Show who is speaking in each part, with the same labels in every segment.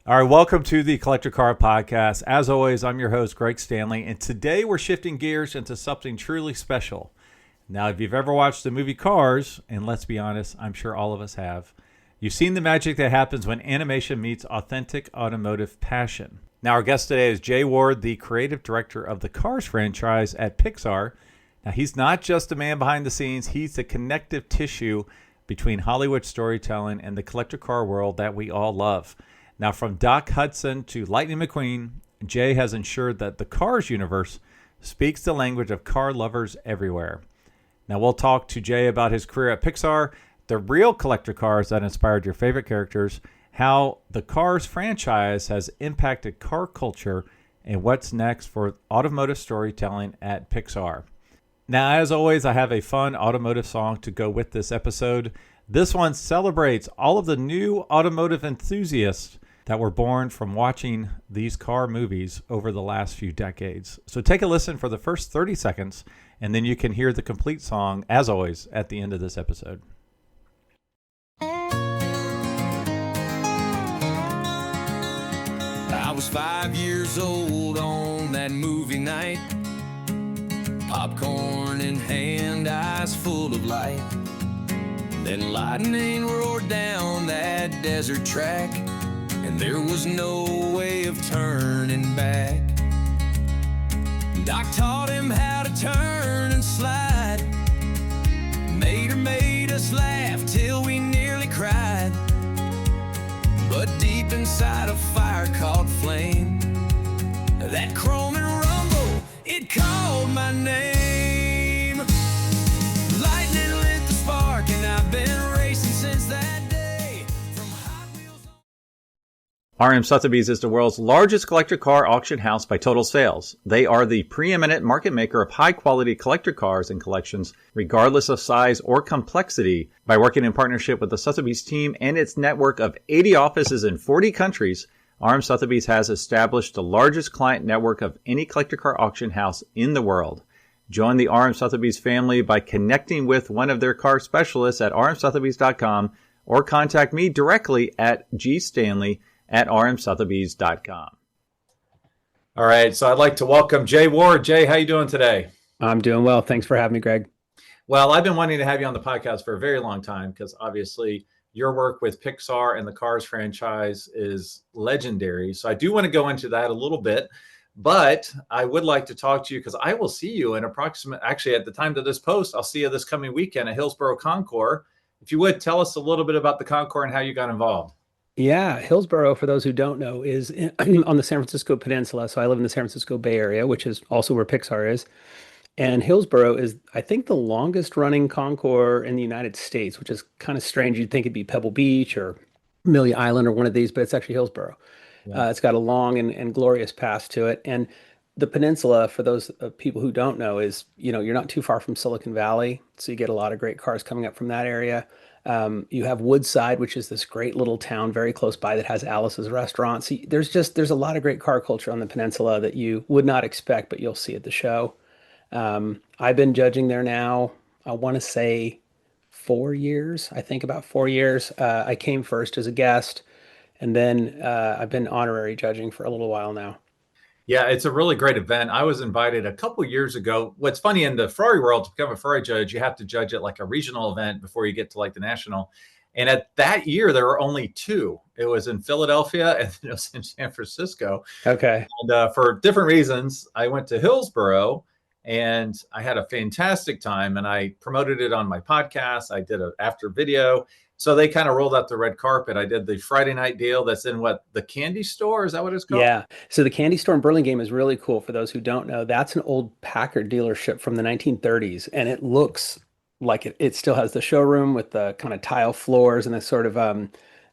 Speaker 1: All right, welcome to the Collector Car Podcast. As always, I'm your host, Greg Stanley, and today we're shifting gears into something truly special. Now, if you've ever watched the movie Cars, and let's be honest, I'm sure all of us have, you've seen the magic that happens when animation meets authentic automotive passion. Now, our guest today is Jay Ward, the creative director of the Cars franchise at Pixar. Now, he's not just a man behind the scenes, he's the connective tissue between Hollywood storytelling and the collector car world that we all love. Now, from Doc Hudson to Lightning McQueen, Jay has ensured that the Cars universe speaks the language of car lovers everywhere. Now, we'll talk to Jay about his career at Pixar, the real collector cars that inspired your favorite characters, how the Cars franchise has impacted car culture, and what's next for automotive storytelling at Pixar. Now, as always, I have a fun automotive song to go with this episode. This one celebrates all of the new automotive enthusiasts that were born from watching these car movies over the last few decades. So take a listen for the first 30 seconds, and then you can hear the complete song, as always, at the end of this episode.
Speaker 2: I was 5 years old on that movie night, popcorn in hand, eyes full of light. Then lightning roared down that desert track, and there was no way of turning back. Doc taught him how to turn and slide, made us laugh till we nearly cried. But deep inside a fire caught flame, that chrome and rumble, it called my name. Lightning lit the spark, and I've been racing since that day. From Hot Wheels on...
Speaker 1: RM Sotheby's is the world's largest collector car auction house by total sales. They are the preeminent market maker of high-quality collector cars and collections, regardless of size or complexity. By working in partnership with the Sotheby's team and its network of 80 offices in 40 countries, RM Sotheby's has established the largest client network of any collector car auction house in the world. Join the RM Sotheby's family by connecting with one of their car specialists at rmsotheby's.com or contact me directly at gstanley@rmsotheby's.com. All right, so I'd like to welcome Jay Ward. Jay, how you doing today?
Speaker 3: I'm doing well. Thanks for having me, Greg.
Speaker 1: Well, I've been wanting to have you on the podcast for a very long time because obviously your work with Pixar and the Cars franchise is legendary. So I do want to go into that a little bit, but I would like to talk to you because I will see you in actually at the time of this post, I'll see you this coming weekend at Hillsborough Concours. If you would, tell us a little bit about the Concours and how you got involved.
Speaker 3: Yeah, Hillsborough, for those who don't know, is on the San Francisco Peninsula. So I live in the San Francisco Bay Area, which is also where Pixar is. And Hillsborough is, I think, the longest running concours in the United States, which is kind of strange. You'd think it'd be Pebble Beach or Amelia Island or one of these, but it's actually Hillsborough.
Speaker 1: Yeah.
Speaker 3: It's got a long and glorious past to it. And the peninsula, for those people who don't know, is, you're not too far from Silicon Valley. So you get a lot of great cars coming up from that area. You have Woodside, which is this great little town very close by that has Alice's restaurant. So there's a lot of great car culture on the peninsula that you would not expect, but you'll see at the show. I've been judging there now, I want to say 4 years. I think about 4 years. I came first as a guest, and then I've been honorary judging for a little while now.
Speaker 1: Yeah, it's a really great event. I was invited a couple years ago. What's funny in the Ferrari world, to become a Ferrari judge, you have to judge at like a regional event before you get to like the national. And at that year, there were only two. It was in Philadelphia and it was in San Francisco.
Speaker 3: Okay.
Speaker 1: And for different reasons, I went to Hillsborough and I had a fantastic time. And I promoted it on my podcast. I did an after video. So they kind of rolled out the red carpet. I did the Friday night deal that's in the candy store? Is that what it's called?
Speaker 3: Yeah. So the candy store in Burlingame is really cool. For those who don't know, that's an old Packard dealership from the 1930s. And it looks like it still has the showroom with the kind of tile floors and the sort of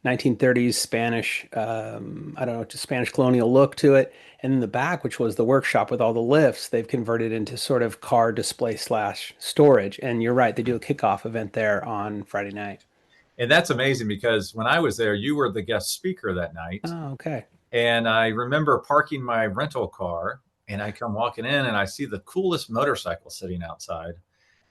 Speaker 3: 1930s Spanish, just Spanish colonial look to it. And in the back, which was the workshop with all the lifts, they've converted into sort of car display / storage. And you're right, they do a kickoff event there on Friday night.
Speaker 1: And that's amazing because when I was there, you were the guest speaker that night.
Speaker 3: Oh, okay.
Speaker 1: And I remember parking my rental car and I come walking in and I see the coolest motorcycle sitting outside.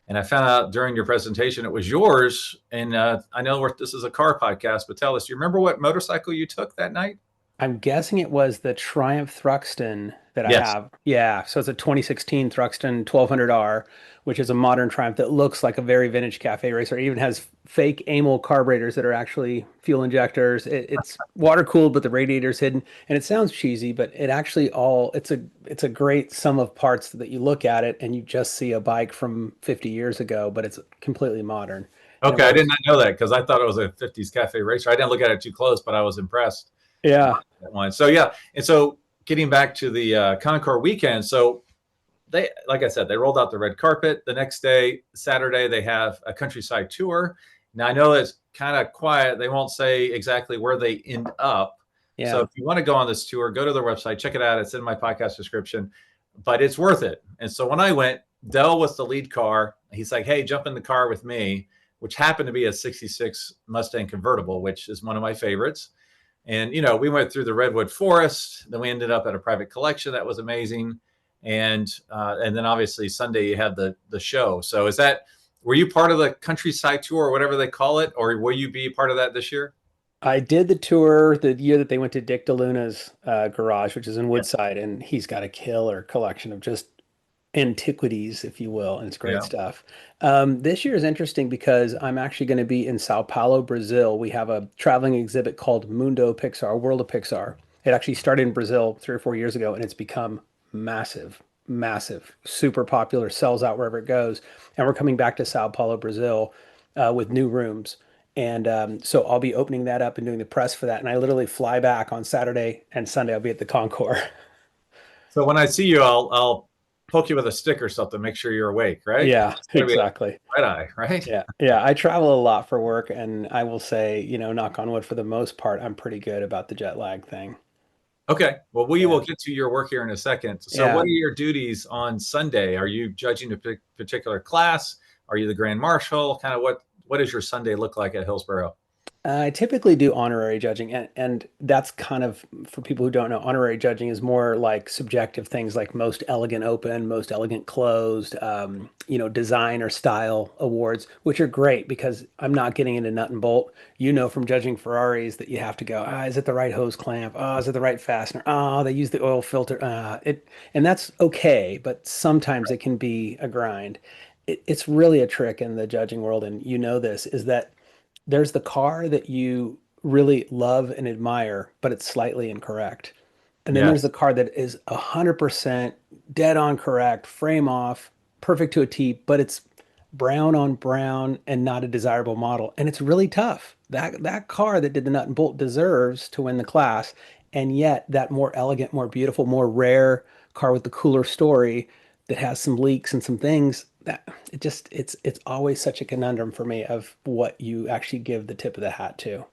Speaker 1: And I found out during your presentation, it was yours. And I know this is a car podcast, but tell us, do you remember what motorcycle you took that night?
Speaker 3: I'm guessing it was the Triumph Thruxton that I
Speaker 1: Yes.
Speaker 3: have. Yeah, so it's a 2016 Thruxton 1200R, which is a modern Triumph that looks like a very vintage cafe racer. It even has fake amyl carburetors that are actually fuel injectors. It's water cooled, but the radiator's hidden. And it sounds cheesy, but it actually all it's a great sum of parts that you look at it and you just see a bike from 50 years ago, but it's completely modern. And it
Speaker 1: Okay, I did
Speaker 3: works.
Speaker 1: not know that because I thought it was a 50s cafe racer. I didn't look at it too close, but I was impressed by
Speaker 3: Yeah.
Speaker 1: that one. So yeah, and so getting back to the Concours weekend, so they, like I said, they rolled out the red carpet. The next day, Saturday, they have a countryside tour. Now I know it's kind of quiet. They won't say exactly where they end up. So
Speaker 3: Yeah.
Speaker 1: if you want to go on this tour, go to their website, check it out. It's in my podcast description, but it's worth it. And so when I went, Dell was the lead car. He's like, "Hey, jump in the car with me," which happened to be a 66 Mustang convertible, which is one of my favorites. And, we went through the redwood forest. Then we ended up at a private collection. That was amazing. And then obviously Sunday you had the show. So were you part of the countryside tour or whatever they call it? Or will you be part of that this year?
Speaker 3: I did the tour the year that they went to Dick DeLuna's garage, which is in
Speaker 1: Yeah.
Speaker 3: Woodside, and he's got a killer collection of just antiquities, if you will, and it's great
Speaker 1: Yeah.
Speaker 3: stuff. This year is interesting because I'm actually going to be in Sao Paulo, Brazil. We have a traveling exhibit called Mundo Pixar, World of Pixar. It actually started in Brazil 3 or 4 years ago, and it's become massive, massive, super popular, sells out wherever it goes. And we're coming back to Sao Paulo, Brazil, with new rooms. And so I'll be opening that up and doing the press for that. And I literally fly back on Saturday and Sunday. I'll be at the Concours.
Speaker 1: So when I see you, I'll poke you with a stick or something, make sure you're awake, right?
Speaker 3: Yeah,
Speaker 1: It's gotta be like
Speaker 3: exactly.
Speaker 1: red eye, right?
Speaker 3: Yeah. Yeah. I travel a lot for work, and I will say, knock on wood, for the most part, I'm pretty good about the jet lag thing.
Speaker 1: Okay. Well, we will
Speaker 3: Yeah.
Speaker 1: get to your work here in a second. So what
Speaker 3: Yeah.
Speaker 1: are your duties on Sunday? Are you judging a particular class? Are you the grand marshal? Kind of what does your Sunday look like at Hillsborough?
Speaker 3: I typically do honorary judging, and that's kind of, for people who don't know, honorary judging is more like subjective things like most elegant open, most elegant closed, design or style awards, which are great because I'm not getting into nut and bolt. From judging Ferraris that you have to go, is it the right hose clamp? Is it the right fastener? They use the oil filter. And that's okay, but sometimes it can be a grind. It's really a trick in the judging world, and this is that there's the car that you really love and admire, but it's slightly incorrect. And then there's
Speaker 1: Yes.
Speaker 3: the car that is 100% dead on correct, frame off, perfect to a T, but it's brown on brown and not a desirable model. And it's really tough. That car that did the nut and bolt deserves to win the class. And yet that more elegant, more beautiful, more rare car with the cooler story that has some leaks and some things that it's always such a conundrum for me of what you actually give the tip of the hat to.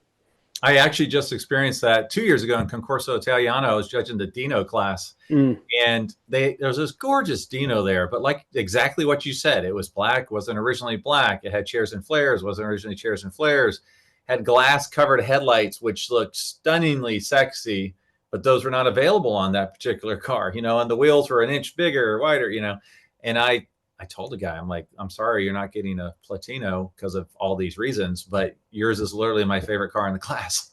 Speaker 1: I actually just experienced that 2 years ago in Concorso Italiano. I was judging the Dino class,
Speaker 3: Mm,
Speaker 1: and there was this gorgeous Dino there, but like exactly what you said, it was black, wasn't originally black. It had chairs and flares, wasn't originally chairs and flares. Had glass covered headlights, which looked stunningly sexy, but those were not available on that particular car, and the wheels were an inch bigger or wider. And I told the guy, I'm like, I'm sorry, you're not getting a Platino because of all these reasons, but yours is literally my favorite car in the class.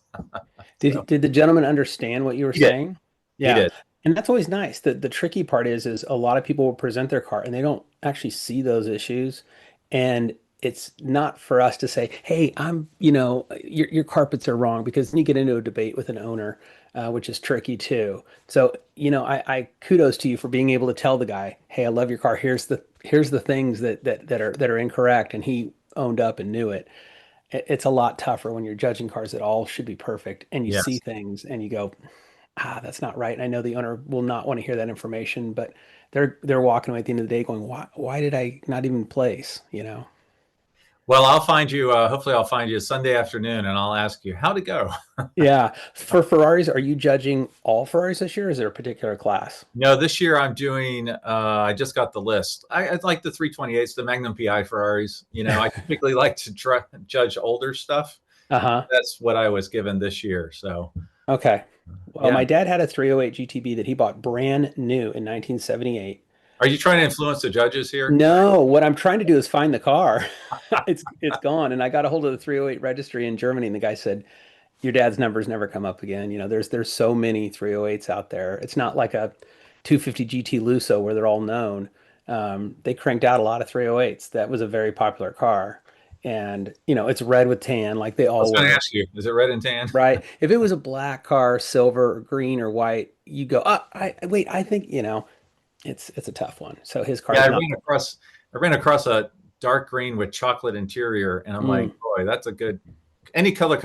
Speaker 1: So
Speaker 3: did the gentleman understand what you were
Speaker 1: he did.
Speaker 3: saying?
Speaker 1: He
Speaker 3: Yeah.
Speaker 1: did.
Speaker 3: And that's always nice. The tricky part is a lot of people will present their car and they don't actually see those issues. And it's not for us to say, hey, your carpets are wrong, because then you get into a debate with an owner, which is tricky too. So, I kudos to you for being able to tell the guy, hey, I love your car. Here's the things that are incorrect. And he owned up and knew it. It's a lot tougher when you're judging cars that all should be perfect and you see
Speaker 1: Yes.
Speaker 3: things and you go, that's not right. And I know the owner will not want to hear that information, but they're walking away at the end of the day going, why did I not even place?
Speaker 1: Well, hopefully I'll find you Sunday afternoon and I'll ask you how to go.
Speaker 3: Yeah. For Ferraris, are you judging all Ferraris this year? Or is there a particular class?
Speaker 1: No, this year I'm doing, I just got the list. I like the 328s, the Magnum PI Ferraris. I typically like to judge older stuff.
Speaker 3: Uh-huh.
Speaker 1: That's what I was given this year. So,
Speaker 3: Okay. Well,
Speaker 1: yeah.
Speaker 3: my dad had a 308 GTB that he bought brand new in 1978.
Speaker 1: Are you trying to influence the judges here?
Speaker 3: No, what I'm trying to do is find the car. It's gone. And I got a hold of the 308 registry in Germany, and the guy said, your dad's numbers never come up again. There's so many 308s out there. It's not like a 250 GT Lusso where they're all known. They cranked out a lot of 308s. That was a very popular car. And, it's red with tan like they
Speaker 1: I was
Speaker 3: all
Speaker 1: going to
Speaker 3: were,
Speaker 1: ask you, is it red and tan?
Speaker 3: right? If it was a black car, silver or green or white, you go, wait, I think, it's a tough one. So his
Speaker 1: Yeah,
Speaker 3: car's not.
Speaker 1: I ran across a dark green with chocolate interior, and I'm like,
Speaker 3: Mm.
Speaker 1: boy, that's a good. Any color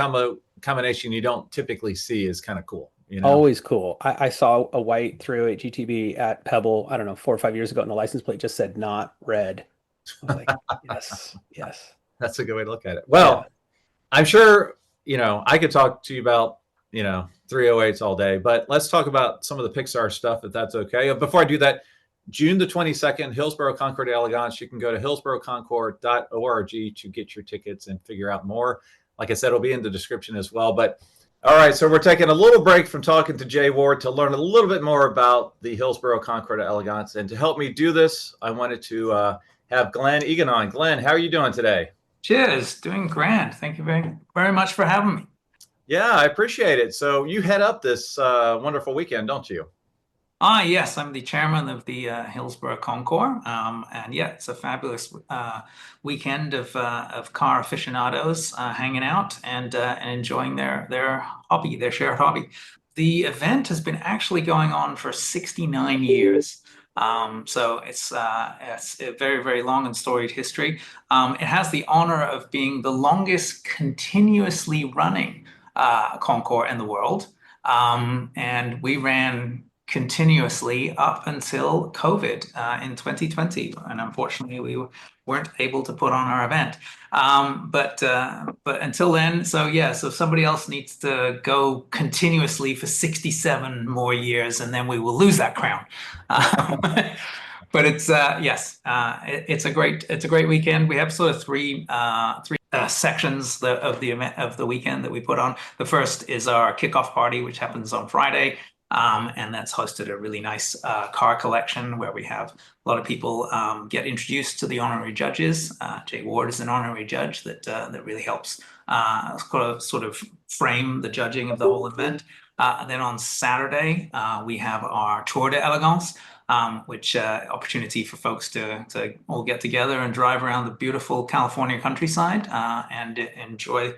Speaker 1: combination you don't typically see is kind of cool, you know.
Speaker 3: Always cool. I saw a white 308 GTB at Pebble, I don't know, 4 or 5 years ago, and the license plate just said not red. I was like, yes, yes.
Speaker 1: That's a good way to look at it.
Speaker 3: Yeah.
Speaker 1: Well, I'm sure I could talk to you about 308s all day, but let's talk about some of the Pixar stuff if that's okay. Before I do that, June the 22nd, Hillsborough Concours Elegance. You can go to hillsboroughconcours.org to get your tickets and figure out more. Like I said, it'll be in the description as well. But all right, so we're taking a little break from talking to Jay Ward to learn a little bit more about the Hillsborough Concours Elegance. And to help me do this, I wanted to have Glen Egan on. Glen, how are you doing today?
Speaker 4: Cheers, doing grand. Thank you very, very much for having me.
Speaker 1: Yeah, I appreciate it. So you head up this wonderful weekend, don't you?
Speaker 4: Yes, I'm the chairman of the Hillsborough Concours, and yeah, it's a fabulous weekend of car aficionados hanging out and enjoying their hobby, their shared hobby. The event has been actually going on for 69 years. So it's a very, very long and storied history. It has the honor of being the longest continuously running concours in the world. And we ran continuously up until COVID in 2020, and unfortunately we weren't able to put on our event. But until then, so somebody else needs to go continuously for 67 more years, and then we will lose that crown. But it's it's a great weekend. We have sort of three sections of the event of the weekend that we put on. The first is our kickoff party, which happens on Friday. And that's hosted a really nice car collection where we have a lot of people get introduced to the honorary judges. Jay Ward is an honorary judge that really helps sort of frame the judging of the whole event. And then on Saturday, we have our Tour de Elegance, which opportunity for folks to all get together and drive around the beautiful California countryside and enjoy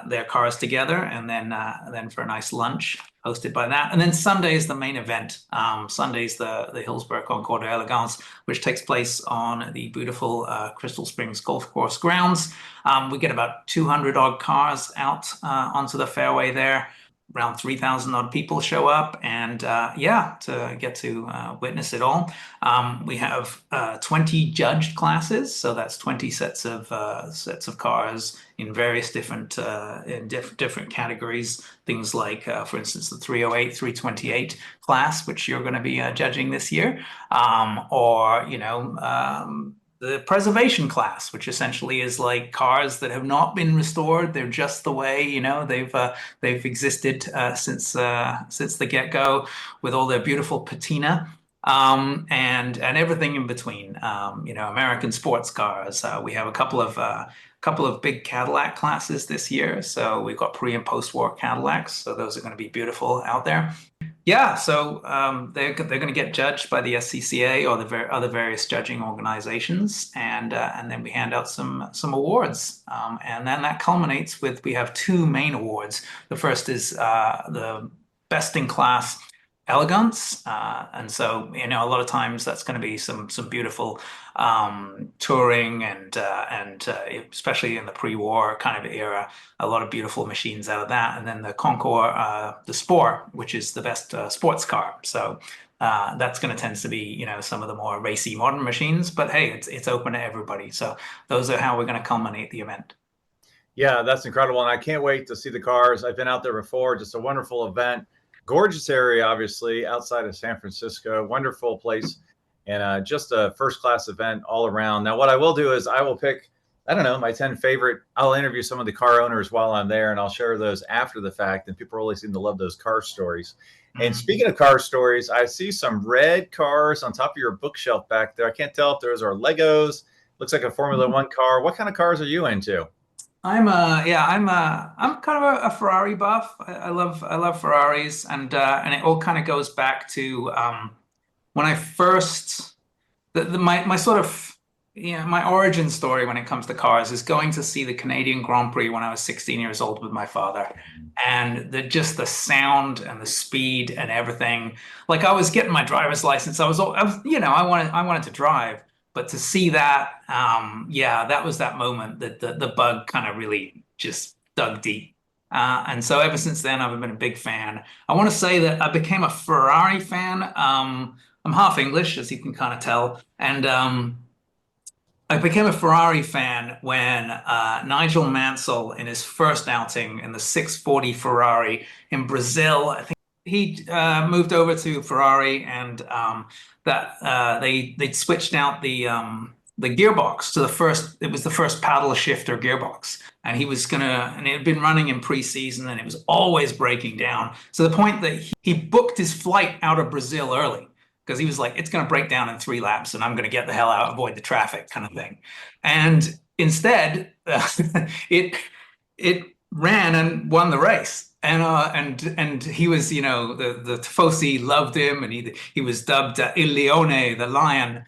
Speaker 4: their cars together, and then for a nice lunch hosted by that. And then Sunday is the main event. Sunday's the Hillsborough Concours Elegance, which takes place on the beautiful Crystal Springs Golf Course grounds. We get about 200 odd cars out onto the fairway there. Around 3,000 odd people show up, and to get to witness it all. We have 20 judged classes, so that's 20 sets of cars in various different different categories. Things like, for instance, the 308, 328 class, which you're going to be judging this year, or the preservation class, which essentially is like cars that have not been restored. They're just the way, they've existed since the get-go, with all their beautiful patina and everything in between. American sports cars. We have a couple of big Cadillac classes this year. So we've got pre and post-war Cadillacs. So those are going to be beautiful out there. Yeah, so they're going to get judged by the SCCA or the other various judging organizations, and then we hand out some awards, and then that culminates with, we have two main awards. The first is the best in class Elegance, and so a lot of times that's going to be some beautiful touring and especially in the pre-war kind of era, a lot of beautiful machines out of that. And then the Concours, the Sport, which is the best sports car. So that's going to tend to be some of the more racy modern machines. But hey, it's open to everybody. So those are how we're going to culminate the event.
Speaker 1: Yeah, that's incredible, and I can't wait to see the cars. I've been out there before. Just a wonderful event. Gorgeous area, obviously, outside of San Francisco. Wonderful place, and just a first-class event all around. Now, what I will do is I will pick, my 10 favorite. I'll interview some of the car owners while I'm there, and I'll share those after the fact, and people really seem to love those car stories. Mm-hmm. And speaking of car stories, I see some red cars on top of your bookshelf back there. I can't tell if those are Legos. Looks like a Formula One car. What kind of cars are you into?
Speaker 4: I'm kind of a Ferrari buff. I love Ferraris, and it all kind of goes back to when I first my sort of my origin story when it comes to cars is going to see the Canadian Grand Prix when I was 16 years old with my father, and just the sound and the speed and everything. Like I was getting my driver's license, I was I wanted to drive, but to see that, yeah, that was that moment that the bug kind of really just dug deep. And so ever since then, I've been a big fan. I want to say that I became a Ferrari fan. I'm half English, as you can kind of tell, and I became a Ferrari fan when Nigel Mansell, in his first outing in the 640 Ferrari in Brazil, I think he moved over to Ferrari, and that they'd switched out the gearbox to the first. It was the first paddle shifter gearbox, and and it had been running in pre-season, and it was always breaking down. So the point that he booked his flight out of Brazil early because he was like, it's going to break down in 3 laps and I'm going to get the hell out, avoid the traffic kind of thing. And instead, it ran and won the race. And he was, the Tifosi loved him, and he was dubbed Il Leone, the Lion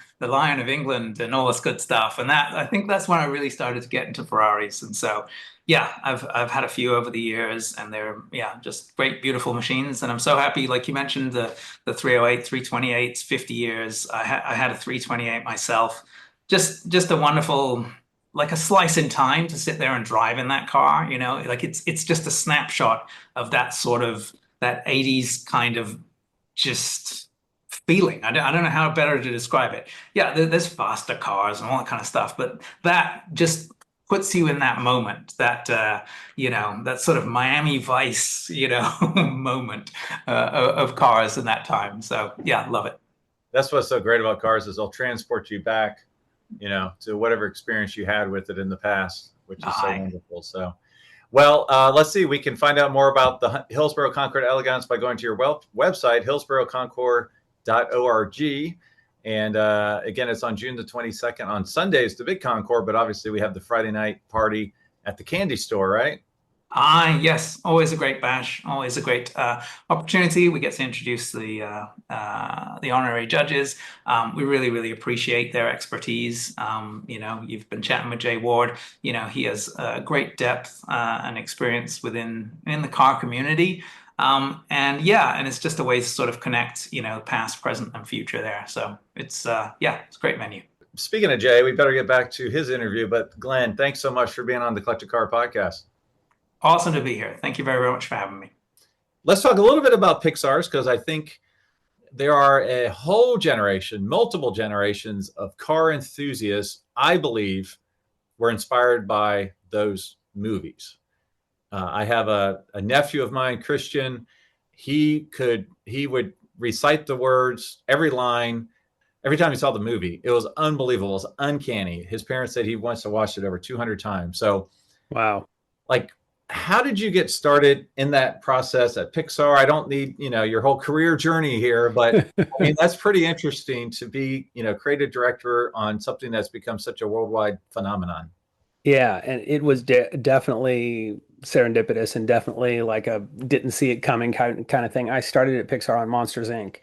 Speaker 4: of England, and all this good stuff. And that, I think that's when I really started to get into Ferraris. And so, yeah, I've had a few over the years, and they're just great, beautiful machines. And I'm so happy, like you mentioned, the 308, 328s, 50 years. I had a 328 myself. Just a wonderful, like a slice in time to sit there and drive in that car. Like it's just a snapshot of that sort of that 80s kind of just feeling. I don't know how better to describe it. Yeah, there's faster cars and all that kind of stuff, but that just puts you in that moment, that sort of Miami Vice, moment of cars in that time. So yeah, love it.
Speaker 1: That's what's so great about cars is they'll transport you back, to whatever experience you had with it in the past, which is so wonderful. So, well, let's see. We can find out more about the Hillsborough Concours Elegance by going to your website, hillsboroughconcours.org. And again, it's on June the 22nd. On Sundays, the big concours, but obviously we have the Friday night party at the candy store, right?
Speaker 4: Yes, always a great bash, always a great opportunity. We get to introduce the honorary judges. We really, really appreciate their expertise. You've been chatting with Jay Ward. He has great depth and experience in the car community. And it's just a way to sort of connect, past, present, and future there. So it's it's a great menu.
Speaker 1: Speaking of Jay, we better get back to his interview. But Glenn, thanks so much for being on the Collector Car Podcast.
Speaker 4: Awesome to be here. Thank you very, very much for having me.
Speaker 1: Let's talk a little bit about Pixar's, because I think there are a whole generation, multiple generations of car enthusiasts, I believe, were inspired by those movies. I have a nephew of mine, Christian. He would recite the words, every line, every time he saw the movie. It was unbelievable. It was uncanny. His parents said he wants to watch it over 200 times. So,
Speaker 3: wow.
Speaker 1: Like, how did you get started in that process at Pixar? I don't need, your whole career journey here, but I mean, that's pretty interesting to be, creative director on something that's become such a worldwide phenomenon.
Speaker 3: Yeah, and it was definitely serendipitous and definitely like a didn't see it coming kind of thing. I started at Pixar on Monsters Inc.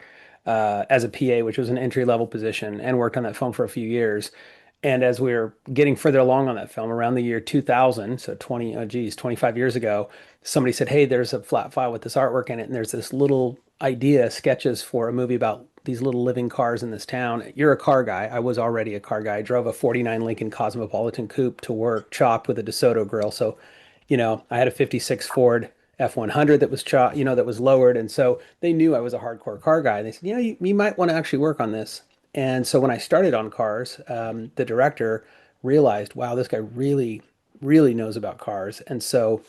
Speaker 3: As a PA, which was an entry level position, and worked on that film for a few years. And as we were getting further along on that film, around the year 2000, so 25 years ago, somebody said, "Hey, there's a flat file with this artwork in it, and there's this little idea, sketches for a movie about these little living cars in this town. You're a car guy." I was already a car guy. I drove a 49 Lincoln Cosmopolitan coupe to work, chopped with a DeSoto grill. So, I had a 56 Ford F100 that was chopped, that was lowered. And so they knew I was a hardcore car guy. They said, you might want to actually work on this. And so when I started on cars, the director realized, wow, this guy really, really knows about cars. And so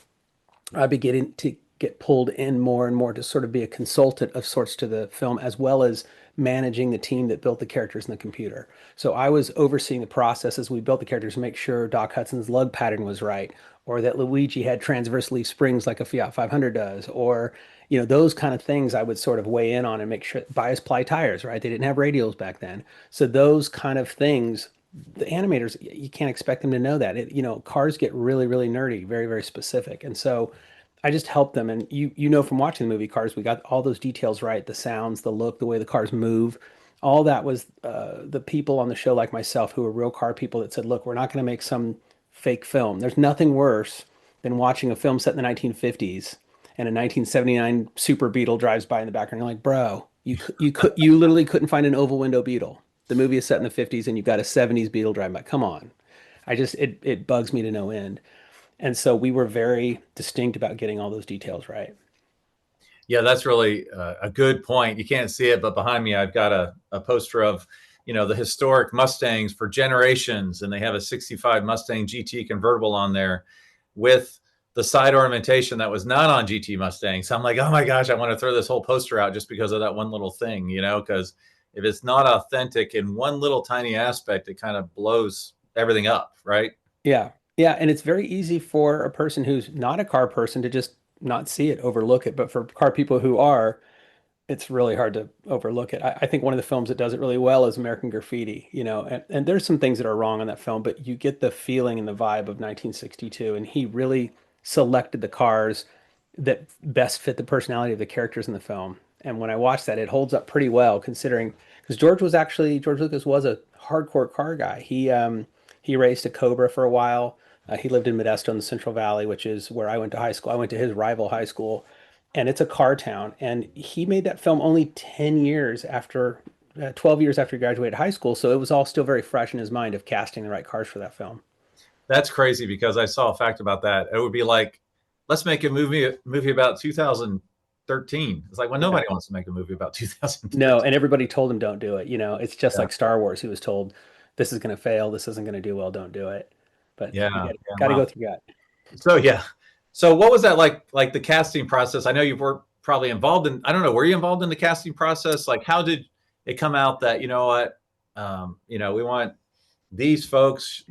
Speaker 3: I began to get pulled in more and more to sort of be a consultant of sorts to the film, as well as managing the team that built the characters in the computer. So I was overseeing the process as we built the characters to make sure Doc Hudson's lug pattern was right, or that Luigi had transverse leaf springs like a Fiat 500 does, or those kind of things I would sort of weigh in on and make sure bias ply tires, right? They didn't have radials back then. So those kind of things the animators, you can't expect them to know that. Cars get really, really nerdy, very, very specific. And so I just help them. And from watching the movie Cars, we got all those details right, the sounds, the look, the way the cars move. All that was the people on the show like myself who were real car people that said, look, we're not going to make some fake film. There's nothing worse than watching a film set in the 1950s and a 1979 Super Beetle drives by in the background. You're like, bro, you literally couldn't find an oval window Beetle. The movie is set in the 50s and you've got a 70s Beetle driving by. Come on. It bugs me to no end. And so we were very distinct about getting all those details right.
Speaker 1: Yeah, that's really a good point. You can't see it, but behind me, I've got a poster of, the historic Mustangs for generations. And they have a 65 Mustang GT convertible on there with the side ornamentation that was not on GT Mustangs. So I'm like, oh my gosh, I want to throw this whole poster out just because of that one little thing, because if it's not authentic in one little tiny aspect, it kind of blows everything up, right?
Speaker 3: Yeah. Yeah. And it's very easy for a person who's not a car person to just not see it, overlook it. But for car people who are, it's really hard to overlook it. I think one of the films that does it really well is American Graffiti, and there's some things that are wrong on that film, but you get the feeling and the vibe of 1962. And he really selected the cars that best fit the personality of the characters in the film. And when I watched that, it holds up pretty well considering, because George Lucas was a hardcore car guy. He raced a Cobra for a while. He lived in Modesto in the Central Valley, which is where I went to high school. I went to his rival high school, and it's a car town. And he made that film only 10 years after, 12 years after he graduated high school. So it was all still very fresh in his mind of casting the right cars for that film.
Speaker 1: That's crazy because I saw a fact about that. It would be like, let's make a movie about 2013. It's like, well, nobody wants to make a movie about 2013.
Speaker 3: No, and everybody told him don't do it. It's just like Star Wars. He was told this is going to fail. This isn't going to do well. Don't do it. But you got to go through that.
Speaker 1: So what was that like the casting process? I know you were probably involved in, I don't know, were you involved in the casting process? Like, how did it come out that, we want these folks,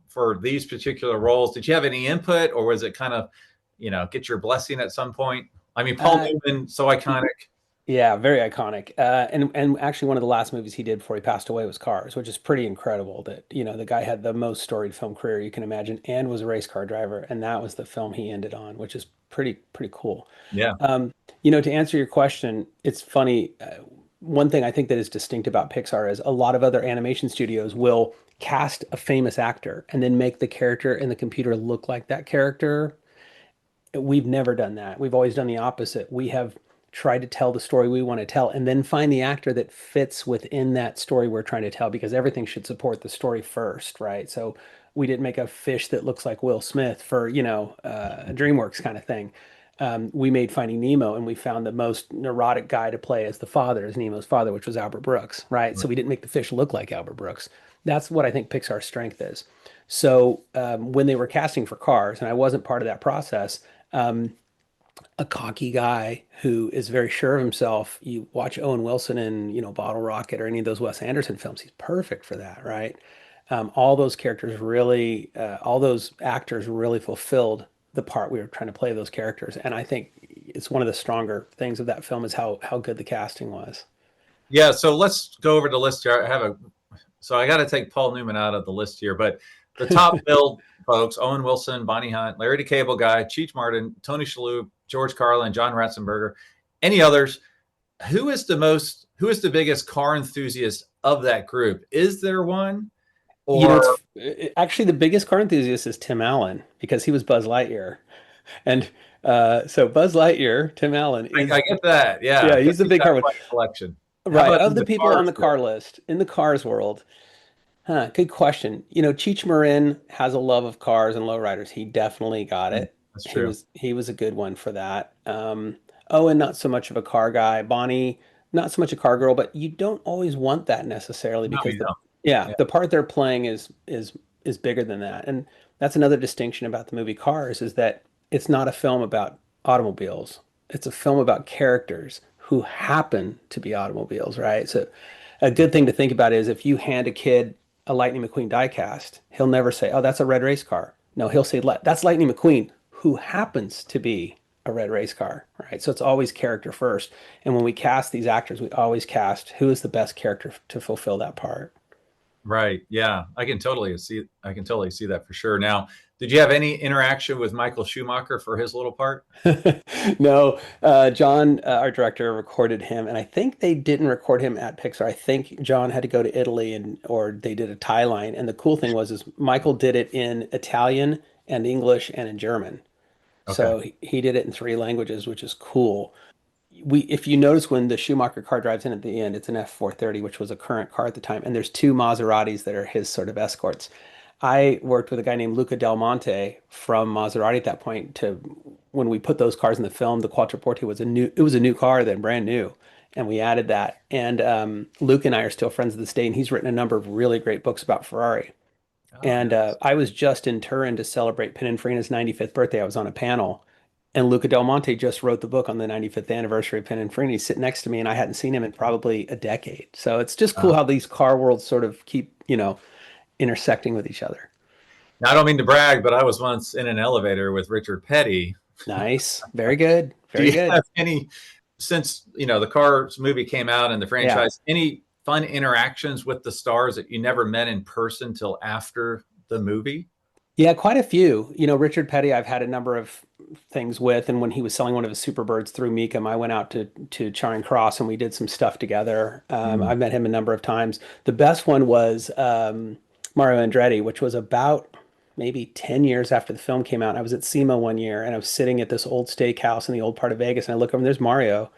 Speaker 1: for these particular roles? Did you have any input, or was it kind of, get your blessing at some point? I mean, Paul Newman, so iconic.
Speaker 3: Yeah, very iconic. And actually one of the last movies he did before he passed away was Cars, which is pretty incredible that, the guy had the most storied film career you can imagine and was a race car driver. And that was the film he ended on, which is pretty cool.
Speaker 1: Yeah.
Speaker 3: To answer your question, it's funny. One thing I think that is distinct about Pixar is a lot of other animation studios will cast a famous actor and then make the character in the computer look like that character. We've never done that. We've always done the opposite. We have tried to tell the story we want to tell and then find the actor that fits within that story we're trying to tell, because everything should support the story first, right? So we didn't make a fish that looks like Will Smith for, a DreamWorks kind of thing. We made Finding Nemo, and we found the most neurotic guy to play as the father, as Nemo's father, which was Albert Brooks, right? So we didn't make the fish look like Albert Brooks. That's what I think Pixar's strength is. So when they were casting for Cars, and I wasn't part of that process, a cocky guy who is very sure of himself. You watch Owen Wilson in, Bottle Rocket or any of those Wes Anderson films. He's perfect for that, right? All those characters really, all those actors really fulfilled the part we were trying to play those characters. And I think it's one of the stronger things of that film is how good the casting was.
Speaker 1: Yeah. So let's go over the list here. So I got to take Paul Newman out of the list here, but the top billed folks: Owen Wilson, Bonnie Hunt, Larry the Cable Guy, Cheech Martin, Tony Shalhoub, George Carlin, John Ratzenberger. Any others? Who is the biggest car enthusiast of that group? Is there one? Or
Speaker 3: actually, the biggest car enthusiast is Tim Allen, because he was Buzz Lightyear, and so Buzz Lightyear, Tim Allen.
Speaker 1: I get that. Yeah,
Speaker 3: yeah, he's the big car
Speaker 1: collection.
Speaker 3: Right, of the people on the car list in the Cars world. Good question. Cheech Marin has a love of cars and lowriders. He definitely got it.
Speaker 1: That's true.
Speaker 3: He was a good one for that. Owen, not so much of a car guy. Bonnie, not so much a car girl, but you don't always want that necessarily, because the part they're playing is bigger than that. And that's another distinction about the movie Cars, is that it's not a film about automobiles. It's a film about characters who happen to be automobiles, right? So a good thing to think about is if you hand a kid a Lightning McQueen diecast, he'll never say, oh, that's a red race car. No, he'll say, that's Lightning McQueen, who happens to be a red race car, right? So it's always character first. And when we cast these actors, we always cast who is the best character to fulfill that part.
Speaker 1: Right. Yeah. I can totally see that for sure. Now, did you have any interaction with Michael Schumacher for his little part?
Speaker 3: No, John, our director, recorded him, and I think they didn't record him at Pixar. I think John had to go to Italy, and or they did a tie line. And the cool thing was, is Michael did it in Italian and English and in German.
Speaker 1: Okay.
Speaker 3: So he did it in three languages, which is cool. If you notice when the Schumacher car drives in at the end, it's an F430, which was a current car at the time, and there's two Maseratis that are his sort of escorts. I worked with a guy named Luca Del Monte from Maserati at that point to when we put those cars in the film, the Quattroporte was a new car then, brand new. And we added that. And Luke and I are still friends to this day, and he's written a number of really great books about Ferrari.
Speaker 1: Oh,
Speaker 3: And
Speaker 1: nice.
Speaker 3: I was just in Turin to celebrate Pininfarina's 95th birthday. I was on a panel, and Luca Del Monte just wrote the book on the 95th anniversary of Pininfarina. He's sitting next to me, and I hadn't seen him in probably a decade. So it's just cool
Speaker 1: Uh,
Speaker 3: how these car worlds sort of keep, intersecting with each other.
Speaker 1: Now, I don't mean to brag, but I was once in an elevator with Richard Petty.
Speaker 3: Nice. Very good.
Speaker 1: Do
Speaker 3: Very
Speaker 1: you
Speaker 3: good.
Speaker 1: have any, since the Cars movie came out and the
Speaker 3: Yeah.
Speaker 1: franchise, any fun interactions with the stars that you never met in person till after the movie?
Speaker 3: Yeah, quite a few. Richard Petty, I've had a number of things with, and when he was selling one of his Superbirds through Mecum, I went out to Charing Cross and we did some stuff together.
Speaker 1: Mm.
Speaker 3: I've met him a number of times. The best one was Mario Andretti, which was about maybe 10 years after the film came out. I was at SEMA one year and I was sitting at this old steakhouse in the old part of Vegas, and I look over and there's Mario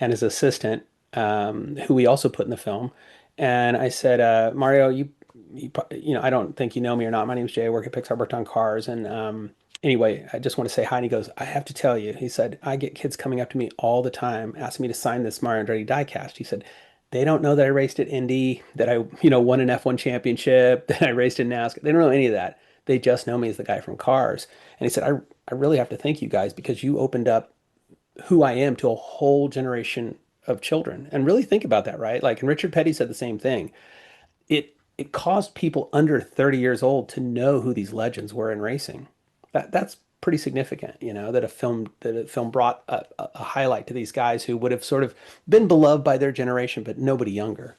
Speaker 3: and his assistant, who we also put in the film. And I said, Mario, I don't think you know me or not. My name's Jay. I work at Pixar, worked on cars. And anyway, I just want to say hi. And he goes, I have to tell you, he said, I get kids coming up to me all the time asking me to sign this Mario Andretti diecast. He said, they don't know that I raced at Indy, that I, won an F1 championship, that I raced in NASCAR. They don't know any of that. They just know me as the guy from Cars. And he said, I really have to thank you guys because you opened up who I am to a whole generation of children. And really think about that, right? Like, and Richard Petty said the same thing. It caused people under 30 years old to know who these legends were in racing. That's pretty significant, that a film brought a highlight to these guys who would have sort of been beloved by their generation, but nobody younger.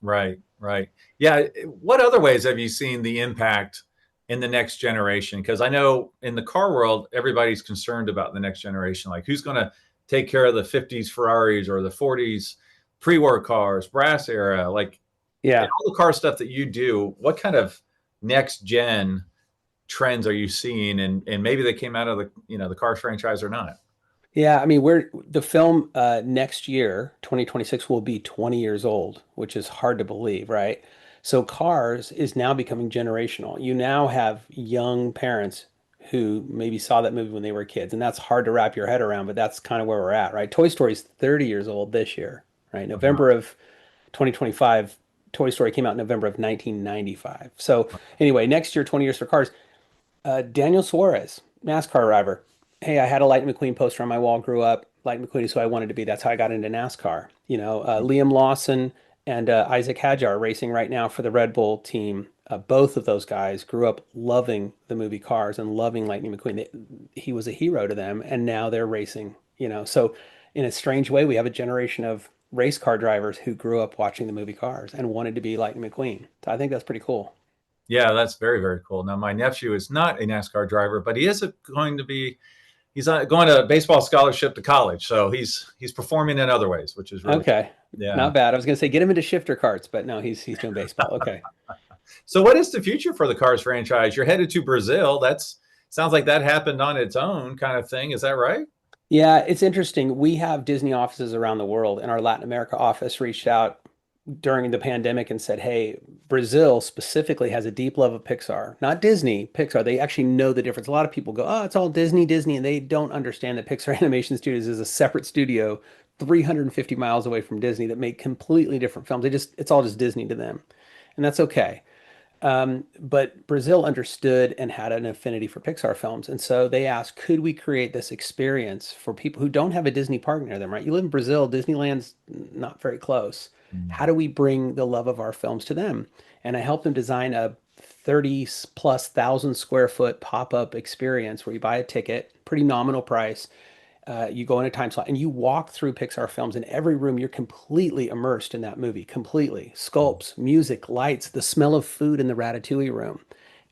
Speaker 1: Right, right. Yeah. What other ways have you seen the impact in the next generation? Because I know in the car world, everybody's concerned about the next generation. Like, who's going to take care of the 50s Ferraris or the 40s pre-war cars, brass era? Like, and
Speaker 3: Yeah.
Speaker 1: all the car stuff that you do, what kind of next gen trends are you seeing? And maybe they came out of the Cars franchise or not.
Speaker 3: Yeah, I mean, we're the film next year, 2026, will be 20 years old, which is hard to believe, right? So Cars is now becoming generational. You now have young parents who maybe saw that movie when they were kids, and that's hard to wrap your head around, but that's kind of where we're at, right? Toy Story's 30 years old this year, right? November of 2025, Toy Story came out in November of 1995. So anyway, next year, 20 years for Cars. Daniel Suarez, NASCAR driver. Hey, I had a Lightning McQueen poster on my wall, grew up. Lightning McQueen is who I wanted to be. That's how I got into NASCAR. Liam Lawson and Isaac Hadjar are racing right now for the Red Bull team. Both of those guys grew up loving the movie Cars and loving Lightning McQueen. He was a hero to them, and now they're racing. So in a strange way, we have a generation of race car drivers who grew up watching the movie Cars and wanted to be Lightning McQueen. So I think that's pretty cool.
Speaker 1: Yeah, that's very, very cool. Now, my nephew is not a NASCAR driver, but he is going to be. He's going to baseball scholarship to college, so he's performing in other ways, which is really cool.
Speaker 3: Okay,
Speaker 1: Yeah.
Speaker 3: not bad. I was going to say get him into shifter carts, but no, he's doing baseball. Okay.
Speaker 1: So, what is the future for the Cars franchise? You're headed to Brazil. That's sounds like that happened on its own, kind of thing. Is that right?
Speaker 3: Yeah, it's interesting. We have Disney offices around the world, and our Latin America office reached out during the pandemic and said, "Hey, Brazil specifically has a deep love of Pixar, not Disney, Pixar. They actually know the difference. A lot of people go, oh, it's all Disney, Disney, and they don't understand that Pixar Animation Studios is a separate studio 350 miles away from Disney that make completely different films. It's all just Disney to them, and that's okay. But Brazil understood and had an affinity for Pixar films. And so they asked, could we create this experience for people who don't have a Disney park near them, right? You live in Brazil, Disneyland's not very close.
Speaker 1: Mm.
Speaker 3: How do we bring the love of our films to them? And I helped them design a 30 plus thousand square foot pop-up experience where you buy a ticket, pretty nominal price. You go in a time slot and you walk through Pixar films. In every room, you're completely immersed in that movie, completely. Sculpts, music, lights, the smell of food in the Ratatouille room.